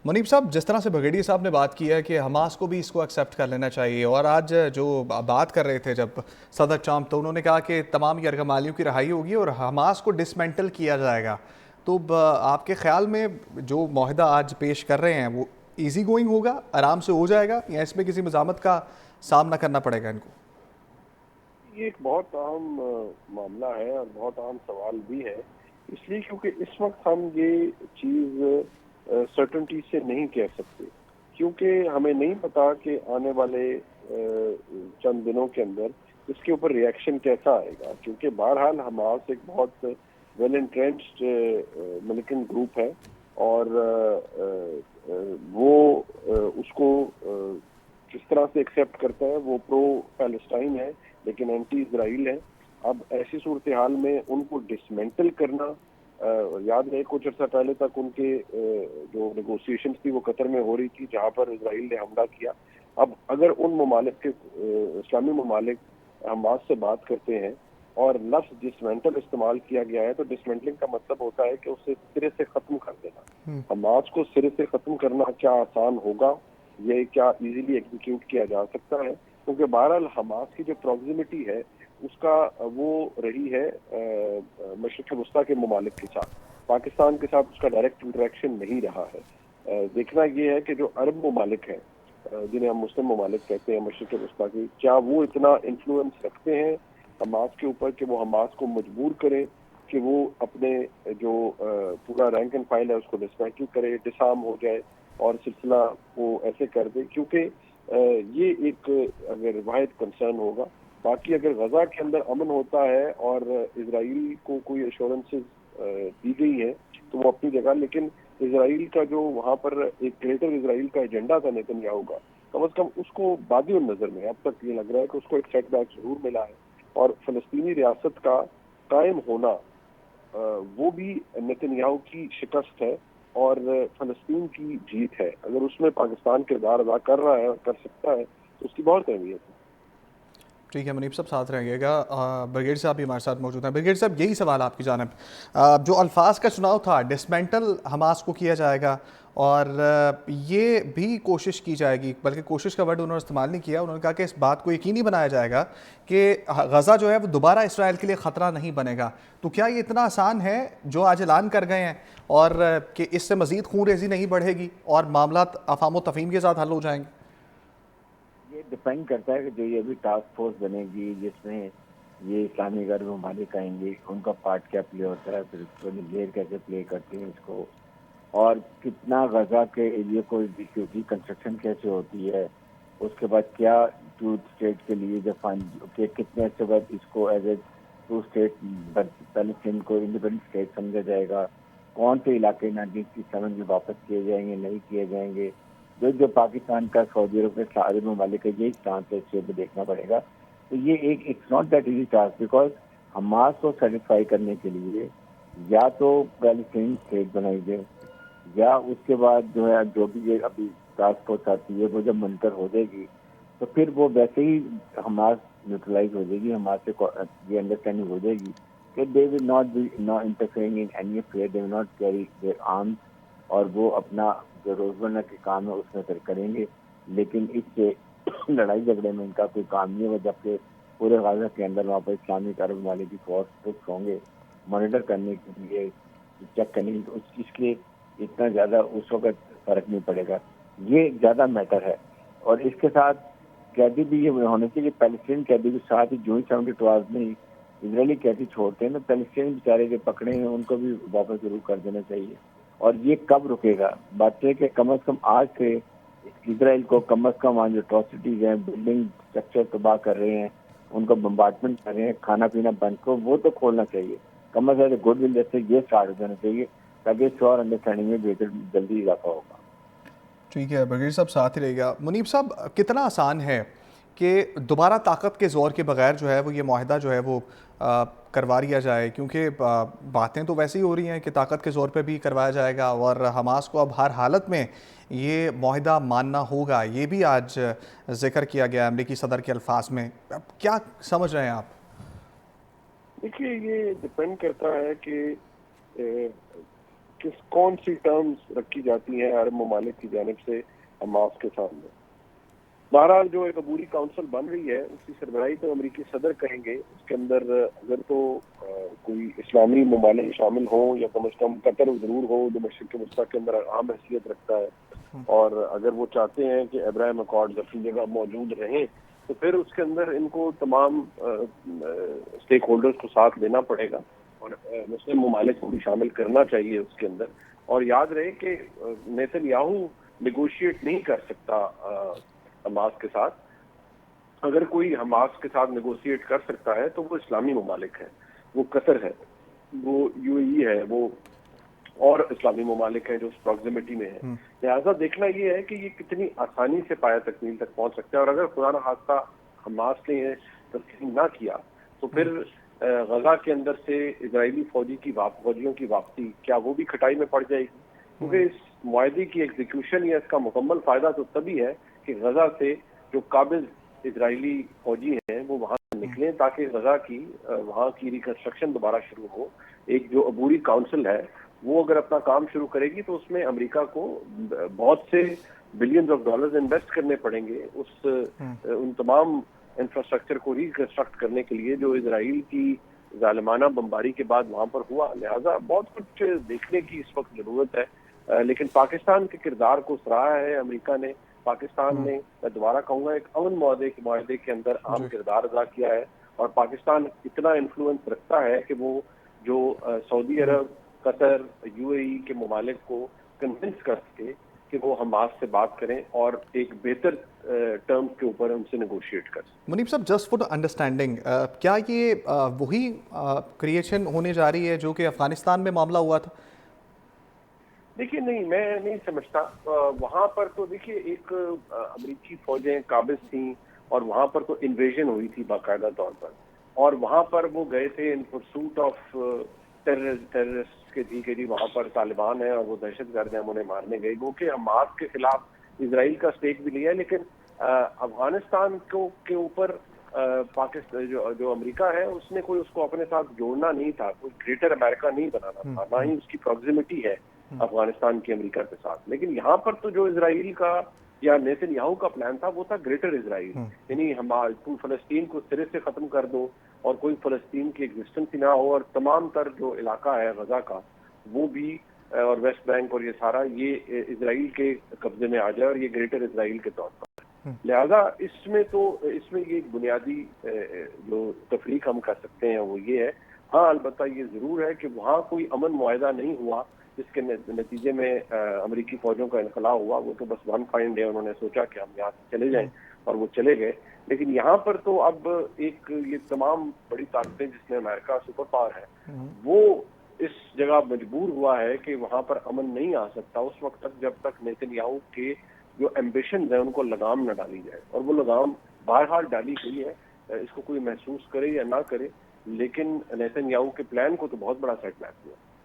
منیب صاحب، جس طرح سے بگیڑی صاحب نے بات کی ہے کہ حماس کو بھی اس کو ایکسیپٹ کر لینا چاہیے، اور آج جو بات کر رہے تھے جب صدر ٹرمپ، تو انہوں نے کہا کہ تمام یرغمالیوں کی رہائی ہوگی اور حماس کو ڈسمینٹل کیا جائے گا، تو آپ کے خیال میں جو معاہدہ آج پیش کر رہے ہیں وہ ایزی گوئنگ ہوگا، آرام سے ہو جائے گا، یا اس میں کسی مزاحمت کا سامنا کرنا پڑے گا ان کو؟ یہ ایک بہت اہم معاملہ ہے اور بہت اہم سوال بھی ہے، اس لیے کیونکہ اس وقت ہم یہ چیز سرٹنٹی سے نہیں کہہ سکتے، کیونکہ ہمیں نہیں پتا کہ آنے والے چند دنوں کے اندر اس کے اوپر ریئیکشن کیسا آئے گا، کیونکہ بہرحال حماس ایک بہت ویل انٹرینچڈ ملیٹنٹ گروپ ہے، اور وہ اس کو کس طرح سے ایکسیپٹ کرتا ہے، وہ پرو پیلسٹائن ہے لیکن اینٹی اسرائیل ہے۔ اب ایسی صورتحال میں ان کو ڈسمینٹل کرنا، یاد رہے کچھ عرصہ پہلے تک ان کے جو نیگوسیشنز تھی وہ قطر میں ہو رہی تھی جہاں پر اسرائیل نے حملہ کیا۔ اب اگر ان ممالک کے اسلامی ممالک حماس سے بات کرتے ہیں اور لفظ ڈسمینٹل استعمال کیا گیا ہے، تو ڈسمینٹلنگ کا مطلب ہوتا ہے کہ اسے سرے سے ختم کر دینا۔ حماس کو سرے سے ختم کرنا کیا آسان ہوگا؟ یہ کیا ایزیلی ایگزیکیوٹ کیا جا سکتا ہے؟ کیونکہ بہرحال حماس کی جو پروگزیمٹی ہے اس کا وہ رہی ہے مشرق وسطیٰ کے ممالک کے ساتھ، پاکستان کے ساتھ اس کا ڈائریکٹ انٹریکشن نہیں رہا ہے۔ دیکھنا یہ ہے کہ جو عرب ممالک ہیں جنہیں ہم مسلم ممالک کہتے ہیں مشرق وسطیٰ کی، کیا وہ اتنا انفلوئنس رکھتے ہیں حماس کے اوپر کہ وہ حماس کو مجبور کرے کہ وہ اپنے جو پورا رینک اینڈ فائل ہے اس کو ڈسمینٹل کرے، ڈسارم ہو جائے اور سلسلہ وہ ایسے کر دے، کیونکہ یہ ایک اگر واحد کنسرن ہوگا۔ باقی اگر غزہ کے اندر امن ہوتا ہے اور اسرائیل کو کوئی ایشورنسز دی گئی ہیں تو وہ اپنی جگہ، لیکن اسرائیل کا جو وہاں پر ایک گریٹر اسرائیل کا ایجنڈا تھا نیتن یاہو کا، کم از کم اس کو بادی النظر میں اب تک یہ لگ رہا ہے کہ اس کو ایک سیٹ بیک ضرور ملا ہے، اور فلسطینی ریاست کا قائم ہونا وہ بھی نیتن یاہو کی شکست ہے اور فلسطین کی جیت ہے۔ اگر اس میں پاکستان کردار ادا کر رہا ہے اور کر سکتا ہے تو اس کی بہت اہمیت ہے۔ ٹھیک ہے منیب صاحب، ساتھ رہیے گا۔ برگیڈ صاحب بھی ہمارے ساتھ موجود ہیں۔ برگیڈ صاحب، یہی سوال آپ کی جانب، جو الفاظ کا چناؤ تھا، ڈسمینٹل حماس کو کیا جائے گا اور یہ بھی کوشش کی جائے گی، بلکہ کوشش کا ورڈ انہوں نے استعمال نہیں کیا، انہوں نے کہا کہ اس بات کو یقینی بنایا جائے گا کہ غزہ جو ہے وہ دوبارہ اسرائیل کے لیے خطرہ نہیں بنے گا۔ تو کیا یہ اتنا آسان ہے جو آج اعلان کر گئے ہیں، اور کہ اس سے مزید خون ریزی نہیں بڑھے گی اور معاملات افہام و تفہیم کے ساتھ حل ہو جائیں گے؟ یہ ڈپینڈ کرتا ہے کہ جو یہ بھی ٹاسک فورس بنے گی جس میں یہ اسلامی غرب ممالک آئیں گے، ان کا پارٹ کیا پلے ہوتا ہے، پھر نظیر کیسے پلے کرتے ہیں اس کو، اور کتنا غزہ کے ایریے کو ریکنسٹرکشن کیسے ہوتی ہے، اس کے بعد کیا ٹو اسٹیٹ کے لیے کہ کتنے عرصے بعد اس کو as a two state Palestine کو انڈیپینڈنٹ اسٹیٹ سمجھا جائے گا، کون سے علاقے 1967 میں واپس کیے جائیں گے نہیں کیے جائیں گے، جو پاکستان کا سعودی عرب کے سارے ممالک کا یہی چانس ہے، اس سے دیکھنا پڑے گا۔ تو یہ it's not that easy task, because Hamas کو سیٹسفائی کرنے کے لیے یا تو پیلسٹین اسٹیٹ بنائی جائے، یا اس کے بعد جو ہے جو بھی یہ ابھی ٹاسک فورس آتی ہے وہ جب منتر ہو جائے گی تو پھر وہ ویسے ہی حماس نیوٹرلائز ہو جائے گی، حماس سے یہ انڈرسٹینڈنگ ہو جائے گی کہ they will not be interfering in any affair, they will not carry their arms, اور وہ اپنا جو روزمرہ کے کام ہے اس میں پھر کریں گے، لیکن اس سے لڑائی جھگڑے میں ان کا کوئی کام نہیں ہوگا، جبکہ پورے غزہ کے اندر وہاں پر اسلامک عرب ممالک کی فورس ہوں گے مانیٹر کرنے کے لیے، چیک کرنے کے لیے، اس لیے اتنا زیادہ اس وقت فرق نہیں پڑے گا۔ یہ زیادہ میٹر ہے، اور اس کے ساتھ قیدی بھی یہ ہونے چاہیے کہ پیلسٹین قیدی کے ساتھ ہی جو ہی 72 میں اسرائیلی قیدی چھوڑتے ہیں نا، پیلسٹین بیچارے جو پکڑے ہیں ان کو بھی واپس ضرور کر دینا چاہیے۔ اور یہ کب رکے گا؟ بات ہے کہ کم از کم آج سے اسرائیل کو کم از کم جو اٹراسٹیز ہیں، بلڈنگ اسٹرکچر تباہ کر رہے ہیں، ان کو بمبارڈمنٹ کر رہے ہیں، کھانا پینا بند کو وہ تو کھولنا چاہیے، کم از کم گڈ ول جیسے یہ اسٹارٹ ہو جانا چاہیے، تاکہ اس اور انڈرسٹینڈنگ میں بہتر جلدی اضافہ ہوگا۔ ٹھیک ہے، برگیڈ صاحب ساتھ ہی رہے گا۔ منیب صاحب، کتنا آسان ہے کہ دوبارہ طاقت کے زور کے بغیر جو ہے وہ یہ معاہدہ جو ہے وہ کروا لیا جائے؟ کیونکہ باتیں تو ویسے ہی ہو رہی ہیں کہ طاقت کے زور پہ بھی کروایا جائے گا، اور حماس کو اب ہر حالت میں یہ معاہدہ ماننا ہوگا، یہ بھی آج ذکر کیا گیا امریکی صدر کے الفاظ میں۔ اب کیا سمجھ رہے ہیں آپ؟ دیکھیے، یہ ڈپینڈ کرتا ہے کہ کون سی ٹرمز رکھی جاتی ہیں عرب ممالک کی جانب سے حماس کے سامنے. بہرحال جو ایک عبوری کونسل بن رہی ہے اس کی سربراہی تو امریکی صدر کریں گے. اس کے اندر اگر تو کوئی اسلامی ممالک شامل ہوں یا کم از کم قطر ضرور ہو جو مشرق وسطیٰ کے اندر اہم حیثیت رکھتا ہے, اور اگر وہ چاہتے ہیں کہ ابراہیم اکارڈز اپنی جگہ موجود رہیں تو پھر اس کے اندر ان کو تمام اسٹیک ہولڈرز کو ساتھ لینا پڑے گا اور مسلم ممالک کو بھی شامل کرنا چاہیے اس کے اندر. اور یاد رہے کہ نیتن یاہو نیگوشیٹ نہیں کر سکتا حماس کے ساتھ. اگر کوئی حماس کے ساتھ نیگوشیٹ کر سکتا ہے تو وہ اسلامی ممالک ہیں, وہ قطر ہے, وہ یو اے ای ہے, وہ اور اسلامی ممالک ہیں جو اس پروگزیمیٹی میں ہیں. لہٰذا دیکھنا یہ ہے کہ یہ کتنی آسانی سے پایہ تکمیل تک پہنچ سکتا ہے. اور اگر خدا نخواستہ حماس نے یہ تسلیم نہ کیا تو پھر غزہ کے اندر سے اسرائیلی فوجیوں کی واپسی کیا وہ بھی کھٹائی میں پڑ جائے گی, کیونکہ اس معاہدے کی ایگزیکیوشن یا اس کا مکمل فائدہ تو تبھی ہے کہ غزہ سے جو قابض اسرائیلی فوجی ہیں وہ وہاں سے نکلیں تاکہ غزہ کی وہاں کی ریکنسٹرکشن دوبارہ شروع ہو. ایک جو عبوری کونسل ہے وہ اگر اپنا کام شروع کرے گی تو اس میں امریکہ کو بہت سے بلینز آف ڈالرز انویسٹ کرنے پڑیں گے ان تمام انفراسٹرکچر کو ریکنسٹرکٹ کرنے کے لیے جو اسرائیل کی ظالمانہ بمباری کے بعد وہاں پر ہوا. لہٰذا بہت کچھ دیکھنے کی اس وقت ضرورت ہے, لیکن پاکستان کے کردار کو سراہا ہے امریکہ نے. پاکستان نے, میں دوبارہ کہوں گا, ایک امن معاہدے کے اندر اہم کردار ادا کیا ہے, اور پاکستان اتنا انفلوئنس رکھتا ہے کہ وہ جو سعودی عرب, قطر, یو اے ای کے ممالک کو کنونس کر سکے کہ وہ حماس سے بات کریں اور ایک بہتر ٹرمز کے اوپر ان سے نیگوشیٹ کر سکیں. منیب صاحب, جسٹ فار انڈرسٹینڈنگ, کیا یہ وہی کریشن ہونے جا رہی ہے جو کہ افغانستان میں معاملہ ہوا تھا؟ دیکھیے نہیں, میں نہیں سمجھتا. وہاں پر تو دیکھیے ایک امریکی فوجیں قابض تھیں اور وہاں پر تو انویژن ہوئی تھی باقاعدہ طور پر, اور وہاں پر وہ گئے تھے ان پرسوٹ آف ٹیررسٹ کے جی کہ جی وہاں پر طالبان ہیں اور وہ دہشت گرد ہیں, ہم انہیں مارنے گئے. وہ کہ حماس کے خلاف اسرائیل کا اسٹیک بھی لیا ہے, لیکن افغانستان کے اوپر پاکستان جو امریکہ ہے اس نے کوئی اس کو اپنے ساتھ جوڑنا نہیں تھا, کوئی گریٹر امریکہ نہیں بنانا تھا, نہ ہی اس کی پروگزیمیٹی ہے افغانستان کی امریکہ کے ساتھ. لیکن یہاں پر تو جو اسرائیل کا یا نیتن یاہو کا پلان تھا وہ تھا گریٹر اسرائیل, یعنی ہم فلسطین کو سرے سے ختم کر دو اور کوئی فلسطین کی ایگزسٹنس ہی نہ ہو, اور تمام تر جو علاقہ ہے غزہ کا وہ بھی اور ویسٹ بینک اور یہ سارا یہ اسرائیل کے قبضے میں آ جائے اور یہ گریٹر اسرائیل کے طور پر. لہذا اس میں یہ بنیادی جو تفریق ہم کر سکتے ہیں وہ یہ ہے. ہاں البتہ یہ ضرور ہے کہ وہاں کوئی امن معاہدہ نہیں ہوا جس کے نتیجے میں امریکی فوجوں کا انخلا ہوا. وہ تو بس ون فائن ڈے انہوں نے سوچا کہ ہم یہاں سے چلے جائیں اور وہ چلے گئے. لیکن یہاں پر تو اب ایک یہ تمام بڑی طاقتیں جس میں امریکہ سپر پاور ہے وہ اس جگہ مجبور ہوا ہے کہ وہاں پر امن نہیں آ سکتا اس وقت تک جب تک نیتن یاہو کے جو ایمبیشنز ہیں ان کو لگام نہ ڈالی جائے. اور وہ لگام بہرحال ڈالی گئی ہے, اس کو کوئی محسوس کرے یا نہ کرے, لیکن نیتن یاہو کے پلان کو تو بہت بڑا سیٹ بیک ہوا.